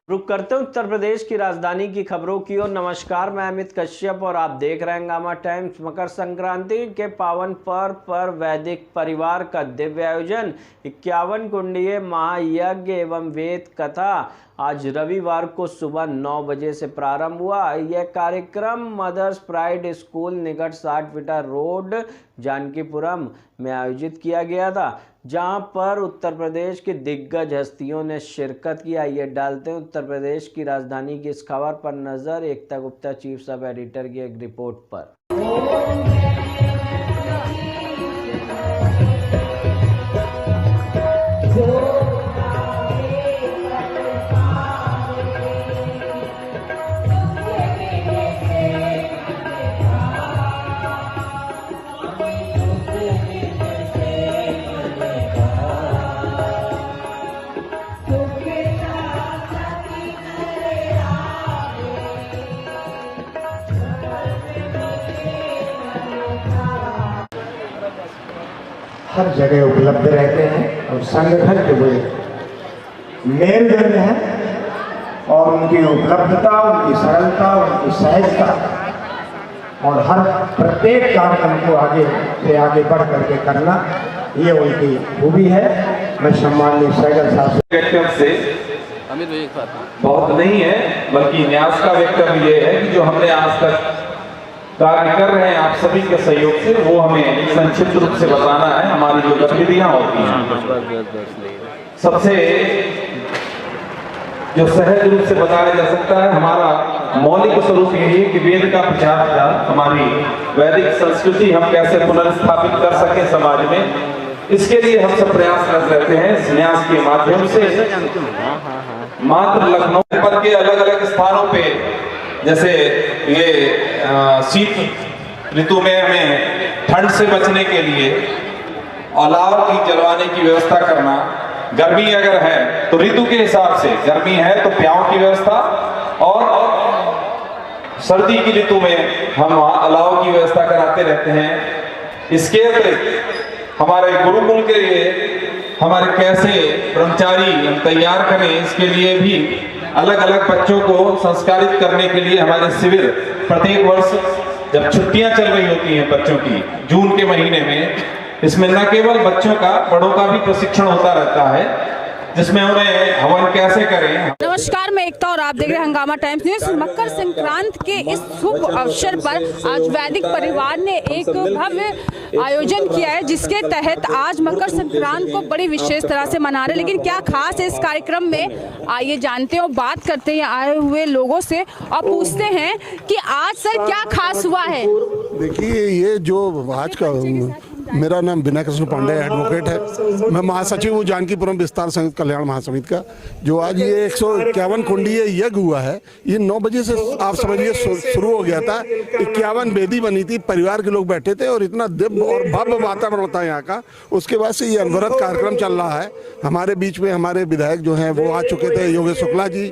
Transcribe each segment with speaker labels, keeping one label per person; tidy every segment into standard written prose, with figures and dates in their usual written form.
Speaker 1: रुक करते हैं उत्तर प्रदेश की राजधानी की खबरों की ओर। नमस्कार, मैं अमित कश्यप और आप देख रहे हैं हंगामा टाइम्स। मकर संक्रांति के पावन पर्व पर वैदिक परिवार का दिव्य आयोजन 51 कुंडीय महायज्ञ एवं वेद कथा आज रविवार को सुबह 9 बजे से प्रारंभ हुआ। यह कार्यक्रम मदर्स प्राइड स्कूल निकट 60 फीटा रोड जानकीपुरम में आयोजित किया गया था, जहां पर उत्तर प्रदेश की दिग्गज हस्तियों ने शिरकत की। आइए डालते हैं उत्तर प्रदेश की राजधानी की इस खबर पर नजर। एकता गुप्ता, चीफ सब एडिटर की एक रिपोर्ट पर।
Speaker 2: हर जगह उपलब्ध रहते हैं और संगठन के वे मेरुदंड हैं और उनकी उपलब्धता, उनकी सरलता, उनकी सहजता और हर प्रत्येक कार्यक्रम को आगे से आगे बढ़ करके करना, ये उनकी खूबी है। मैं सम्माननीय सहगल साहब
Speaker 3: से बहुत नहीं है, बल्कि न्यास का वक्तव्य ये है कि जो हमने आज तक कार्य कर रहे हैं आप सभी के सहयोग से, वो हमें संक्षिप्त रूप से बताना है। हमारी जो गतिविधियां होती हैं सबसे जो सहज रूप से बताया जा सकता है, हमारा मौलिक स्वरूप यही है कि वेद का प्रचार प्रसार, हमारी वैदिक संस्कृति हम कैसे पुनर्स्थापित कर सकें समाज में, इसके लिए हम सब प्रयासरत रहते हैं। न्यास के माध्यम से मात्र लखनऊ जनपद के अलग अलग स्थानों पे, जैसे ये शीत ऋतु में हमें ठंड से बचने के लिए अलाव की जलवाने की व्यवस्था करना, गर्मी अगर है तो ऋतु के हिसाब से, गर्मी है तो प्याऊ की व्यवस्था, और सर्दी की ऋतु में हम अलाव की व्यवस्था कराते रहते हैं। इसके अतिरिक्त हमारे गुरुकुल के लिए हमारे कैसे कर्मचारी हम तैयार करें, इसके लिए भी अलग अलग बच्चों को संस्कारित करने के लिए हमारे शिविर प्रत्येक वर्ष जब छुट्टियां चल रही होती हैं बच्चों की जून के महीने में, इसमें न केवल बच्चों का, बड़ों का भी प्रशिक्षण होता रहता है, जिसमें उन्हें हवन कैसे करें।
Speaker 4: नमस्कार, मैं एकता और आप देख रहे हैं हंगामा टाइम्स न्यूज। मकर संक्रांति के इस शुभ अवसर पर आज वैदिक परिवार ने एक भव्य आयोजन किया है, जिसके तहत आज मकर संक्रांति को बड़ी विशेष तरह से मना रहे हैं। लेकिन क्या खास है इस कार्यक्रम में, आइए जानते हैं और बात करते हैं आए हुए लोगों से और पूछते हैं कि आज सर क्या खास हुआ है।
Speaker 5: देखिए, ये जो आज का, मेरा नाम विनय कृष्ण पांडे एडवोकेट है, मैं महासचिव हूँ जानकीपुरम विस्तार संघ कल्याण महासमिति का। जो आज ये 151 कुंडीय यज्ञ हुआ है, ये 9 बजे से आप समझिए शुरू हो गया था। 51 वेदी बनी थी, परिवार के लोग बैठे थे और इतना दिव्य और भव्य वातावरण था यहाँ का। उसके बाद से ये अनवरत कार्यक्रम चल रहा है। हमारे बीच में हमारे विधायक जो हैं वो आ चुके थे, योगेश शुक्ला जी,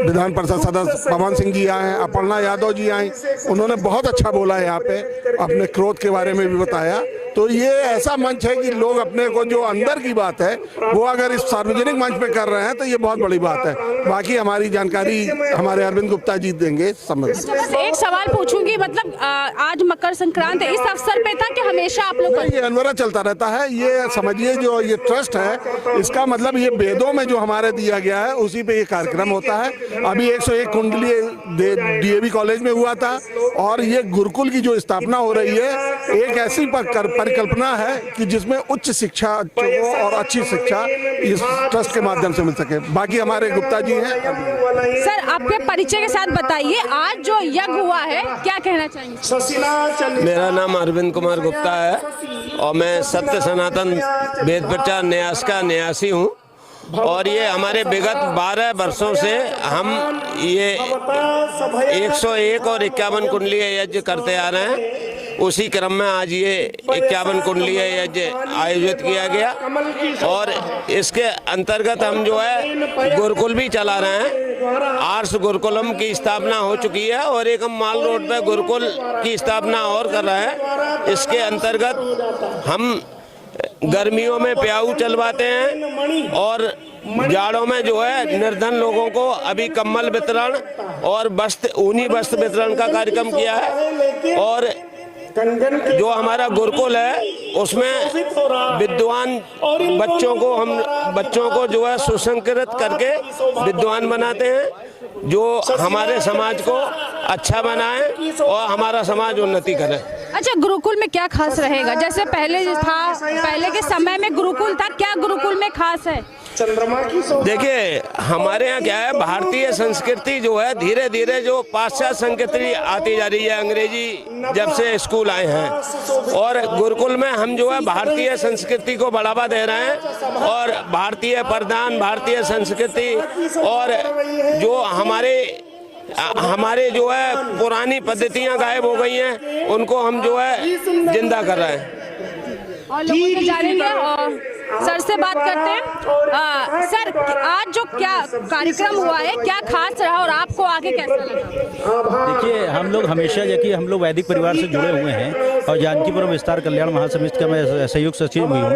Speaker 5: विधान परिषद सदस्य पवन सिंह जी आए, अपर्णा यादव जी आए, उन्होंने बहुत अच्छा बोला यहाँ पे, अपने क्रोध के बारे में भी बताया। तो ये ऐसा मंच है कि लोग अपने को जो अंदर की बात है वो अगर इस सार्वजनिक मंच पे कर रहे हैं तो ये बहुत बड़ी बात है। बाकी हमारी जानकारी हमारे अरविंद गुप्ता जी देंगे। समझ
Speaker 4: एक सवाल पूछूंगी, मतलब आज मकर संक्रांति इस अवसर पे था कि हमेशा आप लोग?
Speaker 5: ये अनवरत चलता रहता है। ये समझिए जो ये ट्रस्ट है, इसका मतलब ये वेदों में जो हमारे दिया गया है उसी पे ये कार्यक्रम होता है। अभी 101 कुंडली डीएवी कॉलेज में हुआ था और ये गुरुकुल की जो स्थापना हो रही है, एक ऐसी परिकल्पना है कि जिसमें उच्च शिक्षा और अच्छी शिक्षा इस ट्रस्ट के माध्यम से मिल सके। बाकी हमारे गुप्ता जी हैं।
Speaker 4: सर, आपके परिचय के साथ बताइए, आज जो यज्ञ हुआ है क्या कहना चाहेंगे?
Speaker 6: मेरा नाम अरविंद कुमार गुप्ता है और मैं सत्य सनातन वेद प्रचार न्यास का न्यासी हूँ। और ये हमारे विगत 12 वर्षों से हम ये 101 और 51 कुंडलीय यज्ञ करते आ रहे हैं। उसी क्रम में आज ये 51 कुंडलीय यज्ञ आयोजित किया गया और इसके अंतर्गत हम जो है गुरुकुल भी चला रहे हैं। आर्ष गुरुकुलम की स्थापना हो चुकी है और एक हम माल रोड पे गुरुकुल की स्थापना और कर रहे हैं। इसके अंतर्गत हम गर्मियों में प्याऊ चलवाते हैं और जाड़ों में जो है निर्धन लोगों को अभी कंबल वितरण और वस्त्र, ऊनी वस्त्र वितरण का कार्यक्रम किया है। और जो हमारा गुरुकुल है उसमें विद्वान बच्चों को जो है सुसंस्कृत करके विद्वान बनाते हैं, जो हमारे समाज को अच्छा बनाए और हमारा समाज उन्नति करे।
Speaker 4: अच्छा, गुरुकुल में क्या खास रहेगा? जैसे पहले के समय में गुरुकुल था, क्या गुरुकुल में खास है?
Speaker 6: देखिए, हमारे यहाँ क्या है, भारतीय संस्कृति जो है धीरे धीरे जो पाश्चात्य संस्कृति आती जा रही है, अंग्रेजी जब से स्कूल आए हैं, और गुरुकुल में हम जो है भारतीय संस्कृति को बढ़ावा दे रहे हैं। और भारतीय प्रधान, भारतीय संस्कृति और जो हमारे जो है पुरानी पद्धतियां गायब हो गई हैं, उनको हम जो है जिंदा कर रहे हैं।
Speaker 4: और लोगों से जानेंगे और सर से बात करते हैं। सर, आज जो क्या कार्यक्रम हुआ है, क्या खास रहा और आपको आगे कैसा लगा?
Speaker 7: देखिए, हम लोग हमेशा जबकि हम लोग वैदिक परिवार से जुड़े हुए हैं और जानकीपुरम विस्तार कल्याण महासमिति का मैं सहयोग सचिव भी हूँ,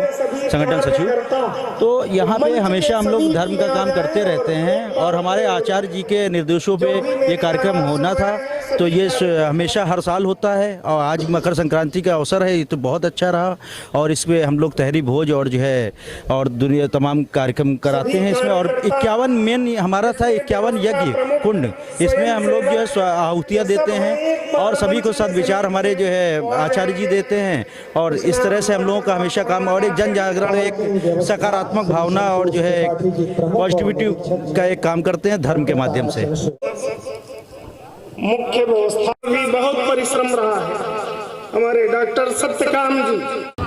Speaker 7: संगठन सचिव। तो यहाँ पे हमेशा हम लोग धर्म का काम करते रहते हैं और हमारे आचार्य जी के निर्देशों पे ये कार्यक्रम होना था, तो ये हमेशा हर साल होता है। और आज मकर संक्रांति का अवसर है, ये तो बहुत अच्छा रहा। और इसमें हम लोग तहरी भोज और जो है और दुनिया तमाम कार्यक्रम कराते हैं इसमें। और 51 मेन हमारा था, 51 यज्ञ कुंड, इसमें हम लोग जो है आहुतियाँ देते हैं और सभी को सद्विचार हमारे जो है आचार्य जी देते हैं। और इस तरह से हम लोगों का हमेशा काम, और एक जन जागरण, एक सकारात्मक भावना और जो है पॉजिटिविटी का एक काम करते हैं धर्म के माध्यम से।
Speaker 8: मुख्य व्यवस्था भी बहुत परिश्रम रहा है हमारे डॉक्टर सत्यकाम जी।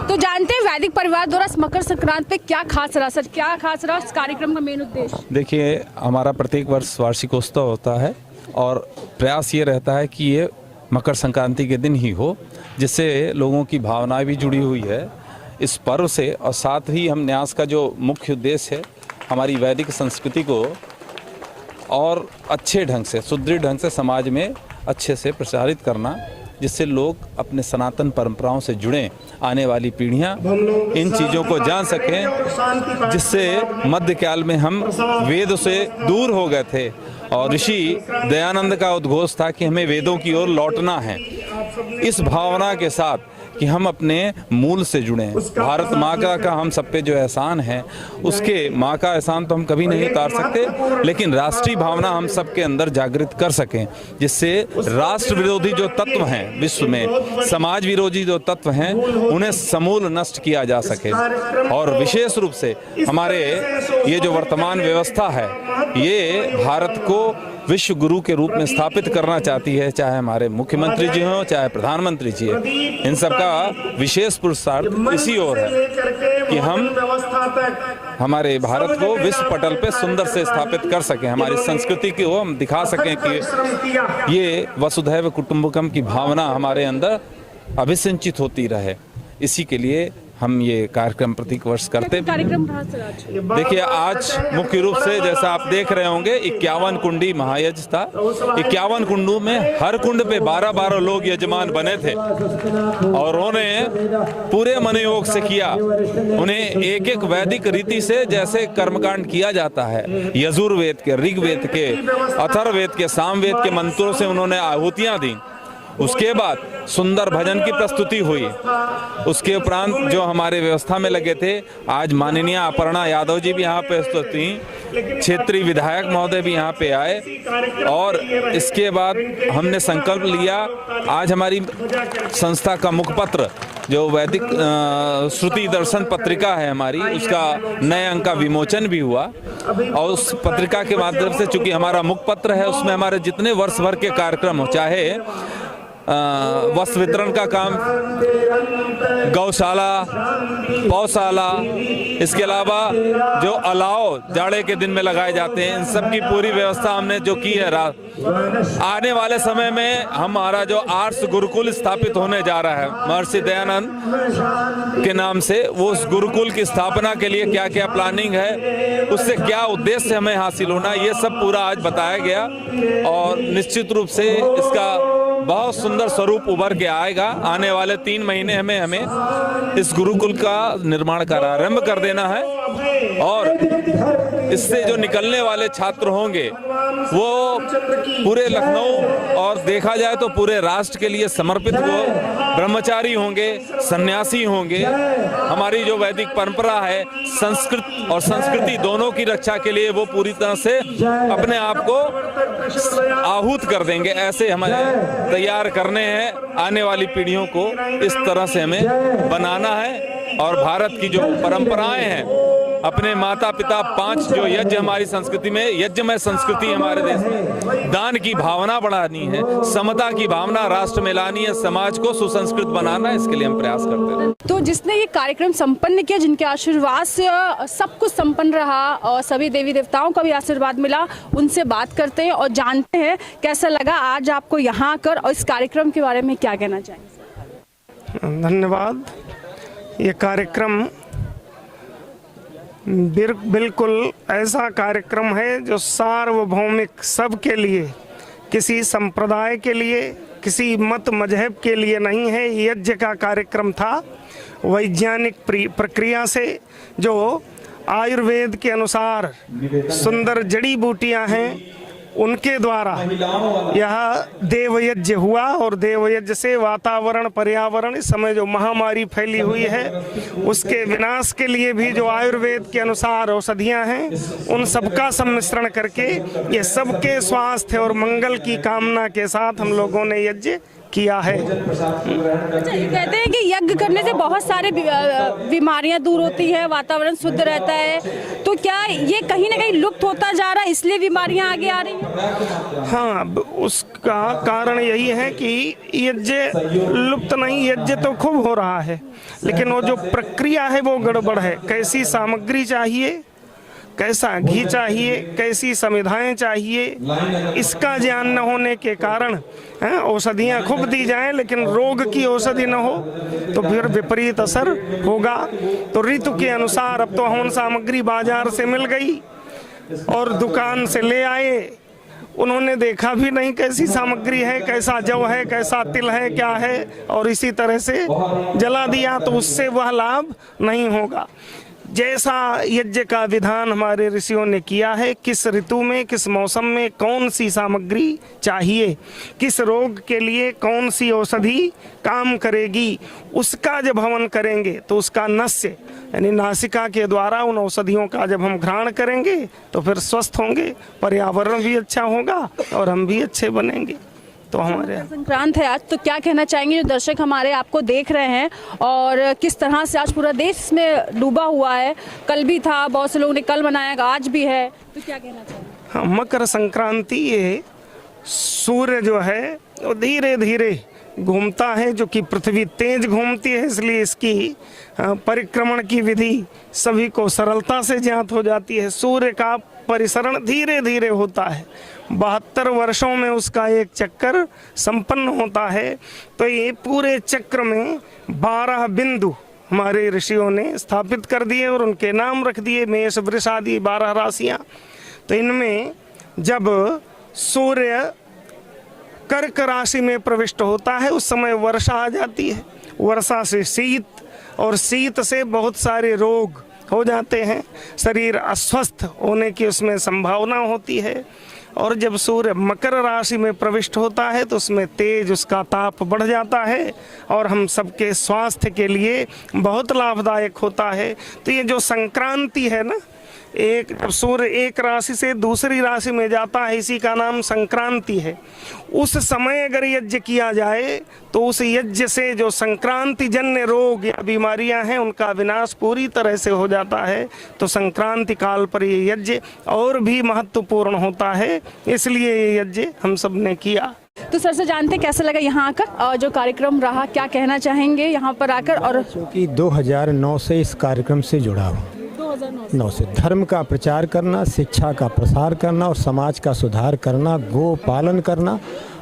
Speaker 4: तो जानते हैं वैदिक परिवार द्वारा मकर संक्रांति पे क्या खास रहा? सर, क्या खास रहा इस कार्यक्रम का मेन उद्देश्य?
Speaker 3: देखिए, हमारा प्रत्येक वर्ष वार्षिकोत्सव होता है और प्रयास ये रहता है कि ये मकर संक्रांति के दिन ही हो, जिससे लोगों की भावनाएं भी जुड़ी हुई है इस पर्व से। और साथ ही हम न्यास का जो मुख्य उद्देश्य है, हमारी वैदिक संस्कृति को और अच्छे ढंग से, सुदृढ़ ढंग से समाज में अच्छे से प्रचारित करना, जिससे लोग अपने सनातन परंपराओं से जुड़ें, आने वाली पीढ़ियां इन चीज़ों को जान सकें, जिससे मध्यकाल में हम वेद से दूर हो गए थे और ऋषि दयानंद का उद्घोष था कि हमें वेदों की ओर लौटना है। इस भावना के साथ कि हम अपने मूल से जुड़ें। भारत माँ का हम सब पे जो एहसान है, उसके माँ का एहसान तो हम कभी नहीं उतार सकते, लेकिन राष्ट्रीय भावना हम सब के अंदर जागृत कर सकें, जिससे राष्ट्र विरोधी जो तत्व हैं विश्व में, समाज विरोधी जो तत्व हैं, उन्हें समूल नष्ट किया जा सके। और विशेष रूप से हमारे ये जो वर्तमान व्यवस्था है, ये भारत को विश्व गुरु के रूप में स्थापित करना चाहती है, चाहे हमारे मुख्यमंत्री जी हों, चाहे प्रधानमंत्री जी, इन सब का विशेष पुरुषार्थ इसी ओर है कि हम हमारे भारत को विश्व पटल पे सुंदर से स्थापित कर सकें, हमारी संस्कृति को हम दिखा सकें कि ये वसुधैव कुटुंबकम की भावना हमारे अंदर अभिसिंचित होती रहे। इसी के लिए हम ये कार्यक्रम प्रत्येक वर्ष करते हैं। देखिए, आज मुख्य रूप से जैसा आप देख रहे होंगे 51 कुंडी महायज्ञ था। 51 कुंडों में हर कुंड पे 12-12 लोग यजमान बने थे और उन्होंने पूरे मनयोग से किया। उन्हें एक एक वैदिक रीति से जैसे कर्मकांड किया जाता है, यजुर्वेद के, ऋग्वेद के, अथर्ववेद के, सामवेद के मंत्रों से उन्होंने आहुतियां दी। उसके बाद सुंदर भजन की प्रस्तुति हुई। उसके उपरांत जो हमारे व्यवस्था में लगे थे, आज माननीय अपर्णा यादव जी भी यहाँ पे उपस्थित थी, क्षेत्रीय विधायक महोदय भी यहाँ पे आए। और इसके बाद हमने संकल्प लिया, आज हमारी संस्था का मुखपत्र जो वैदिक श्रुति दर्शन पत्रिका है हमारी, उसका नए अंक का विमोचन भी हुआ। और उस पत्रिका के माध्यम से, चूंकि हमारा मुखपत्र है, उसमें हमारे जितने वर्ष भर के कार्यक्रम हो, चाहे वस्त्र वितरण का काम, गौशाला, पौशाला, इसके अलावा जो अलाव जाड़े के दिन में लगाए जाते हैं, इन सब की पूरी व्यवस्था हमने जो की है। आने वाले समय में हमारा जो आर्ट्स गुरुकुल स्थापित होने जा रहा है महर्षि दयानंद के नाम से, वो उस गुरुकुल की स्थापना के लिए क्या क्या प्लानिंग है, उससे क्या उद्देश्य हमें हासिल होना, ये सब पूरा आज बताया गया। और निश्चित रूप से इसका बहुत सुंदर स्वरूप उभर के आएगा। आने वाले 3 महीने में हमें इस गुरुकुल का निर्माण का आरंभ कर देना है और इससे जो निकलने वाले छात्र होंगे वो पूरे लखनऊ और देखा जाए तो पूरे राष्ट्र के लिए समर्पित वो ब्रह्मचारी होंगे, सन्यासी होंगे। हमारी जो वैदिक परंपरा है, संस्कृत और संस्कृति दोनों की रक्षा के लिए वो पूरी तरह से अपने आप को आहूत कर देंगे। ऐसे हमें तैयार करने हैं, आने वाली पीढ़ियों को इस तरह से हमें बनाना है। और भारत की जो परंपराएं हैं, अपने माता पिता 5 जो यज्ञ हमारी संस्कृति में, यज्ञमय संस्कृति हमारे देश में, दान की भावना बढ़ानी है, समता की भावना राष्ट्र में लानी है, समाज को सुसंस्कृत बनाना है, इसके लिए हम प्रयास करते हैं।
Speaker 4: तो जिसने ये कार्यक्रम संपन्न किया, जिनके आशीर्वाद से सब कुछ संपन्न रहा और सभी देवी देवताओं का भी आशीर्वाद मिला, उनसे बात करते हैं और जानते हैं कैसा लगा आज आपको यहाँ आकर और इस कार्यक्रम के बारे में क्या कहना चाहेंगे।
Speaker 8: धन्यवाद। ये कार्यक्रम बिल्कुल ऐसा कार्यक्रम है जो सार्वभौमिक सबके लिए, किसी संप्रदाय के लिए, किसी मत मजहब के लिए नहीं है। यज्ञ का कार्यक्रम था वैज्ञानिक प्रक्रिया से, जो आयुर्वेद के अनुसार सुंदर जड़ी बूटियां हैं उनके द्वारा यह देवयज्ञ हुआ। और देवयज्ञ से वातावरण, पर्यावरण, इस समय जो महामारी फैली हुई है उसके विनाश के लिए भी जो आयुर्वेद के अनुसार औषधियां हैं उन सबका सम्मिश्रण करके ये सबके स्वास्थ्य और मंगल की कामना के साथ हम लोगों ने यज्ञ किया है।
Speaker 4: कहते हैं कि यज्ञ करने से बहुत सारे बीमारियां दूर होती है, वातावरण शुद्ध रहता है, तो क्या ये कहीं ना कहीं लुप्त होता जा रहा है, इसलिए बीमारियां आगे आ रही हैं?
Speaker 8: हाँ, उसका कारण यही है कि यज्ञ लुप्त नहीं, यज्ञ तो खूब हो रहा है, लेकिन वो जो प्रक्रिया है वो गड़बड़ है। कैसी सामग्री चाहिए, कैसा घी चाहिए, कैसी संविधाएं चाहिए, इसका ज्ञान न होने के कारण औषधियाँ खूब दी जाएं लेकिन रोग की औषधि न हो तो फिर विपरीत असर होगा। तो ऋतु के अनुसार अब तो हवन सामग्री बाजार से मिल गई और दुकान से ले आए, उन्होंने देखा भी नहीं कैसी सामग्री है, कैसा जव है, कैसा तिल है, क्या है, और इसी तरह से जला दिया, तो उससे वह लाभ नहीं होगा। जैसा यज्ञ का विधान हमारे ऋषियों ने किया है, किस ऋतु में, किस मौसम में कौन सी सामग्री चाहिए, किस रोग के लिए कौन सी औषधि काम करेगी, उसका जब हवन करेंगे तो उसका नस्य यानी नासिका के द्वारा उन औषधियों का जब हम ग्रहण करेंगे तो फिर स्वस्थ होंगे, पर्यावरण भी अच्छा होगा और हम भी अच्छे बनेंगे। तो हमारे
Speaker 4: संक्रांत है आज, तो क्या कहना चाहेंगे जो दर्शक हमारे आपको देख रहे हैं और किस तरह से आज पूरा देश में डूबा हुआ है, कल भी था, बहुत से लोगों ने कल मनाया, आज भी है, तो क्या कहना चाहेंगे?
Speaker 8: हाँ, मकर संक्रांति ये सूर्य जो है वो धीरे धीरे घूमता है, जो कि पृथ्वी तेज घूमती है, इसलिए इसकी परिक्रमण की विधि सभी को सरलता से ज्ञात हो जाती है। सूर्य का परिसरण धीरे धीरे होता है, 72 वर्षों में उसका एक चक्कर संपन्न होता है। तो ये पूरे चक्र में 12 बिंदु हमारे ऋषियों ने स्थापित कर दिए और उनके नाम रख दिए, मेष, वृष आदि 12 राशियां। तो इनमें जब सूर्य कर्क राशि में प्रविष्ट होता है उस समय वर्षा आ जाती है, वर्षा से शीत और शीत से बहुत सारे रोग हो जाते हैं, शरीर अस्वस्थ होने की उसमें संभावना होती है। और जब सूर्य मकर राशि में प्रविष्ट होता है तो उसमें तेज, उसका ताप बढ़ जाता है और हम सबके स्वास्थ्य के लिए बहुत लाभदायक होता है। तो ये जो संक्रांति है ना, जब सूर्य एक राशि से दूसरी राशि में जाता है, इसी का नाम संक्रांति है। उस समय अगर यज्ञ किया जाए तो उस यज्ञ से जो संक्रांति जन्य रोग या बीमारियां हैं उनका विनाश पूरी तरह से हो जाता है। तो संक्रांति काल पर ये यज्ञ और भी महत्वपूर्ण होता है, इसलिए ये यज्ञ हम सब ने किया।
Speaker 4: तो सर से जानते कैसा लगा यहाँ आकर और जो कार्यक्रम रहा, क्या कहना चाहेंगे यहाँ पर आकर? और
Speaker 9: क्योंकि 2009 से इस कार्यक्रम से जुड़ा हूँ, 2009 से धर्म का प्रचार करना, शिक्षा का प्रसार करना और समाज का सुधार करना, गो पालन करना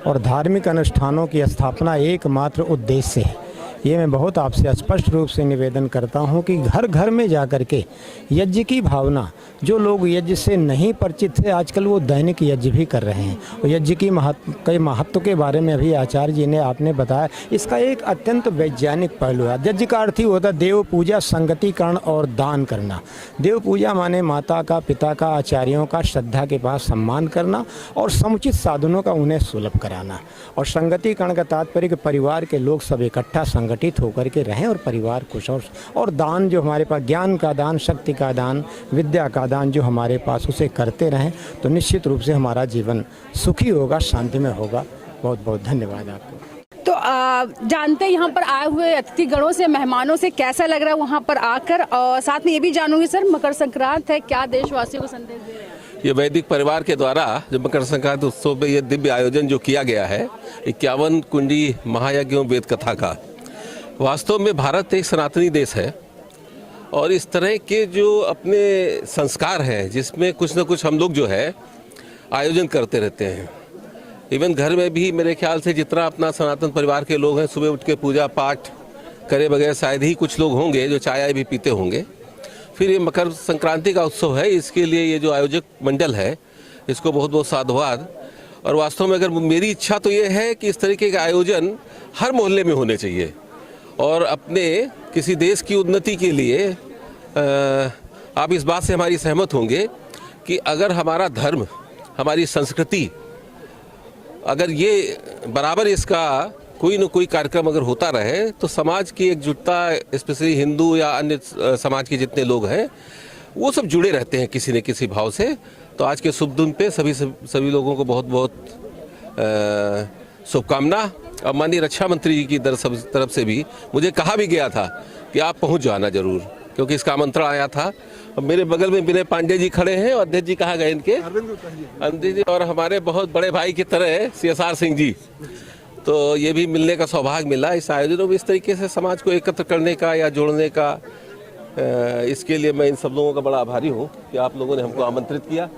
Speaker 9: और धार्मिक अनुष्ठानों की स्थापना एकमात्र उद्देश्य है। ये मैं बहुत आपसे स्पष्ट रूप से निवेदन करता हूँ कि घर घर में जाकर के यज्ञ की भावना, जो लोग यज्ञ से नहीं परिचित थे आजकल वो दैनिक यज्ञ भी कर रहे हैं। और यज्ञ की महत्व के बारे में अभी आचार्य जी ने आपने बताया, इसका एक अत्यंत वैज्ञानिक पहलू है। यज्ञ का अर्थ ही होता है देव पूजा, संगतिकरण और दान करना। देव पूजा माने माता का, पिता का, आचार्यों का श्रद्धा के पास सम्मान करना और समुचित साधनों का उन्हें सुलभ कराना। और संगतिकरण का तात्पर्य कि परिवार के लोग सब इकट्ठा संगठित होकर के रहें और परिवार कुशल। और दान जो हमारे पास, ज्ञान का दान, शक्ति का दान, विद्या का दान जो हमारे पास, उसे करते रहें तो निश्चित रूप से हमारा जीवन सुखी होगा, शांतिमय होगा। बहुत बहुत धन्यवाद आपको।
Speaker 4: तो जानते हैं यहाँ पर आए हुए अतिथिगणों से, मेहमानों से कैसा लग रहा है वहाँ पर आकर, और साथ में ये भी जानूंगी सर, मकर संक्रांत है, क्या देशवासियों को संदेश दे रहे हैं?
Speaker 6: ये वैदिक परिवार के द्वारा जो मकर संक्रांति उत्सव में ये दिव्य आयोजन जो किया गया है 51 कुंडी महायज्ञ वेद कथा का, वास्तव में भारत एक सनातनी देश है और इस तरह के जो अपने संस्कार हैं जिसमें कुछ ना कुछ हम लोग जो है आयोजन करते रहते हैं। इवन घर में भी मेरे ख्याल से जितना अपना सनातन परिवार के लोग हैं सुबह उठ के पूजा पाठ करे बगैर शायद ही कुछ लोग होंगे जो चाय भी पीते होंगे। फिर ये मकर संक्रांति का उत्सव है, इसके लिए ये जो आयोजक मंडल है इसको बहुत बहुत साधुवाद। और वास्तव में अगर मेरी इच्छा तो ये है कि इस तरीके का आयोजन हर मोहल्ले में होने चाहिए और अपने किसी देश की उन्नति के लिए आप इस बात से हमारी सहमत होंगे कि अगर हमारा धर्म, हमारी संस्कृति, अगर ये बराबर इसका कोई न कोई कार्यक्रम अगर होता रहे तो समाज की एकजुटता, स्पेशली हिंदू या अन्य समाज के जितने लोग हैं वो सब जुड़े रहते हैं किसी न किसी भाव से। तो आज के शुभ दिन पे सभी लोगों को बहुत बहुत शुभकामना। और माननीय रक्षा मंत्री जी की तरफ से भी मुझे कहा भी गया था कि आप पहुंच जाना जरूर, क्योंकि इसका आमंत्रण आया था। और मेरे बगल में विनय पांडे जी खड़े हैं और अध्यक्ष जी कहाँ गए इनके, अध्यक्ष जी, और हमारे बहुत बड़े भाई की तरह CSR सिंह जी। तो ये भी मिलने का सौभाग्य मिला इस आयोजनों में, इस तरीके से समाज को एकत्र करने का या जोड़ने का। इसके लिए मैं इन सब लोगों का बड़ा आभारी हूँ कि आप लोगों ने हमको आमंत्रित किया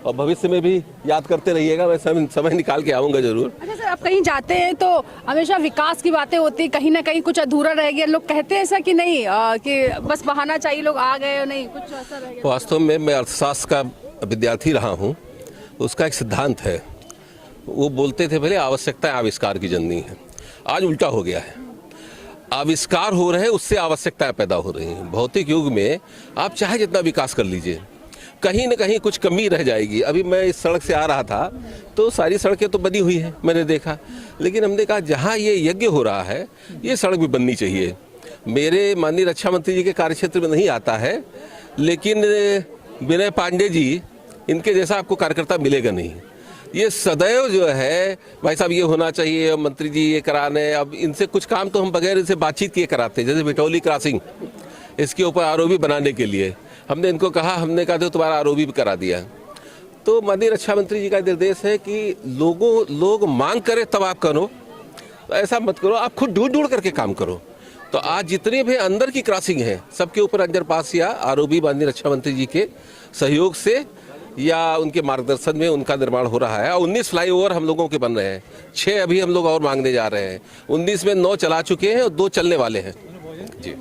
Speaker 6: और भविष्य में भी याद करते रहिएगा। मैं समय निकाल के आऊँगा जरूर।
Speaker 4: अच्छा सर, आप कहीं जाते हैं तो हमेशा विकास की बातें होती है, कहीं ना कहीं कुछ अधूरा रह गया, लोग कहते हैं ऐसा कि नहीं कि बस बहाना चाहिए, लोग आ गए, नहीं कुछ ऐसा रह गया?
Speaker 6: वास्तव में मैं अर्थशास्त्र का विद्यार्थी रहा हूँ। उसका एक सिद्धांत है, वो बोलते थे पहले आवश्यकता आविष्कार की जननी है। आज उल्टा हो गया है, आविष्कार हो रहे हैं उससे आवश्यकताएं पैदा हो रही हैं। भौतिक युग में आप चाहे जितना विकास कर लीजिए, कहीं न कहीं कुछ कमी रह जाएगी। अभी मैं इस सड़क से आ रहा था तो सारी सड़कें तो बनी हुई हैं, मैंने देखा, लेकिन हमने कहा जहाँ ये यज्ञ हो रहा है ये सड़क भी बननी चाहिए। मेरे माननीय रक्षा मंत्री जी के कार्यक्षेत्र में नहीं आता है, लेकिन विनय पांडे जी, इनके जैसा आपको कार्यकर्ता मिलेगा नहीं। ये सदैव जो है भाई साहब ये होना चाहिए, मंत्री जी ये कराने। अब इनसे कुछ काम तो हम बगैर इनसे बातचीत किए कराते हैं, जैसे बिटौली क्रॉसिंग, इसके ऊपर आरओबी बनाने के लिए हमने इनको कहा, हमने कहा तो तुम्हारा आरओबी भी करा दिया। तो माननीय रक्षा मंत्री जी का निर्देश है कि लोग मांग करे तब आप करो, तो ऐसा मत करो, आप खुद ढूंढ करके काम करो। तो आज जितने भी अंदर की क्रॉसिंग है सबके ऊपर अंडरपास या आरओबी माननीय रक्षा मंत्री जी के सहयोग से या उनके मार्गदर्शन में उनका निर्माण हो रहा है। और 19 फ्लाईओवर हम लोगों के बन रहे हैं, 6 अभी हम लोग और मांगने जा रहे हैं। 19 में 9 चला चुके हैं और 2 चलने वाले हैं जी।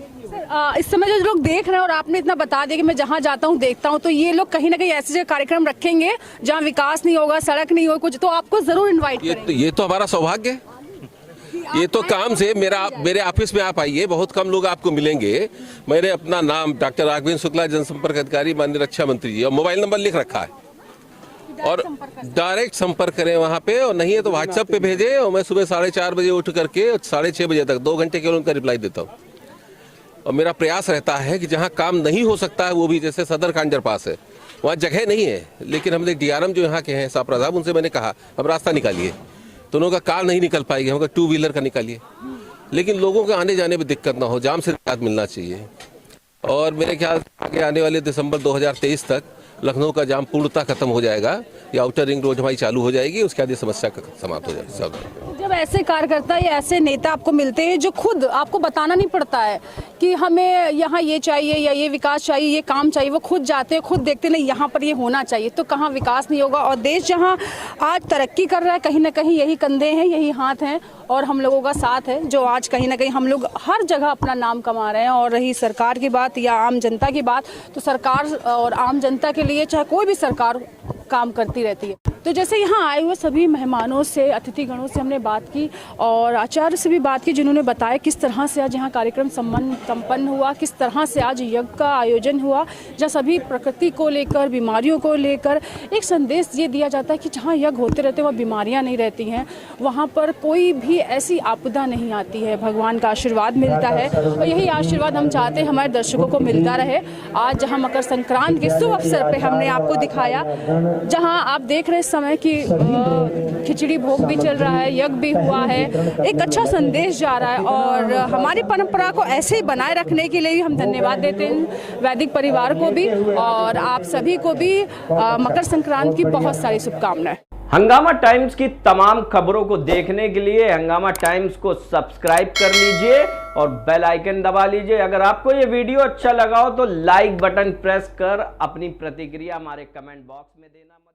Speaker 4: इस समय जो लोग देख रहे हैं और आपने इतना बता दिया कि मैं जहाँ जाता हूँ देखता हूँ, तो ये लोग कहीं ना कहीं ऐसे जगह कार्यक्रम रखेंगे जहाँ विकास नहीं होगा, सड़क नहीं होगा कुछ, तो आपको जरूर इन्वाइट करेंगे।
Speaker 6: ये तो हमारा सौभाग्य है। ये तो काम से मेरे ऑफिस में आप आइए, बहुत कम लोग आपको मिलेंगे। मैंने अपना नाम डॉक्टर राघवेंद्र शुक्ला, जनसंपर्क अधिकारी माननीय रक्षा मंत्री जी, और मोबाइल नंबर लिख रखा है और डायरेक्ट संपर्क करें वहाँ पे, और नहीं है तो व्हाट्सएप पे भेजें। और मैं सुबह 4:30 बजे उठ करके 6:30 बजे तक 2 घंटे केवल उनका रिप्लाई देता हूँ। और मेरा प्रयास रहता है कि जहाँ काम नहीं हो सकता है वो भी, जैसे सदर का अंडरपास है, वहाँ जगह नहीं है, लेकिन हमने DRM जो यहाँ के हैं सापरा साहब, उनसे मैंने कहा अब रास्ता निकालिए। तो उनका कार नहीं निकल पाएगी, हमका 2 व्हीलर का निकालिए, लेकिन लोगों के आने जाने में दिक्कत ना हो, जाम से निजात मिलना चाहिए। और मेरे ख्याल आगे आने वाले दिसंबर 2023 तक लखनऊ का जाम पूर्णतः खत्म हो जाएगा, या आउटर रिंग रोड हमारी चालू हो जाएगी, उसके बाद ये समस्या समाप्त हो जाएगी सब।
Speaker 4: जब ऐसे कार्यकर्ता या ऐसे नेता आपको मिलते हैं जो खुद आपको बताना नहीं पड़ता है कि हमें यहाँ ये चाहिए या ये विकास चाहिए, ये काम चाहिए, वो खुद जाते हैं, खुद देखते नहीं यहाँ पर ये होना चाहिए, तो कहाँ विकास नहीं होगा। और देश जहाँ आज तरक्की कर रहा है, कहीं ना कहीं यही कंधे हैं, यही हाथ हैं और हम लोगों का साथ है, जो आज कहीं ना कहीं हम लोग हर जगह अपना नाम कमा रहे हैं। और रही सरकार की बात या आम जनता की बात, तो सरकार और आम जनता के लिए चाहे कोई भी सरकार काम करती रहती है। तो जैसे यहाँ आए हुए सभी मेहमानों से, अतिथिगणों से हमने बात की और आचार्य से भी बात की, जिन्होंने बताया किस तरह से आज यहाँ कार्यक्रम संपन्न हुआ, किस तरह से आज यज्ञ का आयोजन हुआ, जहाँ सभी प्रकृति को लेकर, बीमारियों को लेकर एक संदेश ये दिया जाता है कि जहाँ यज्ञ होते रहते हैं वहाँ बीमारियाँ नहीं रहती हैं, वहाँ पर कोई भी ऐसी आपदा नहीं आती है, भगवान का आशीर्वाद मिलता है। और यही आशीर्वाद हम चाहते हैं हमारे दर्शकों को मिलता रहे। आज जहाँ मकर संक्रांति के शुभ अवसर पर हमने आपको दिखाया, जहाँ आप देख रहे समय कि खिचड़ी भोग भी चल रहा है, यज्ञ भी हुआ है, एक अच्छा संदेश जा रहा है। और हमारी परंपरा को ऐसे ही बनाए रखने के लिए भी हम धन्यवाद देते हैं वैदिक परिवार को भी और आप सभी को भी मकर संक्रांति की बहुत सारी शुभकामनाएं।
Speaker 1: हंगामा टाइम्स की तमाम खबरों को देखने के लिए हंगामा टाइम्स को सब्सक्राइब कर लीजिए और बेल आइकन दबा लीजिए। अगर आपको ये वीडियो अच्छा लगा हो तो लाइक बटन प्रेस कर अपनी प्रतिक्रिया हमारे कमेंट बॉक्स में देना मत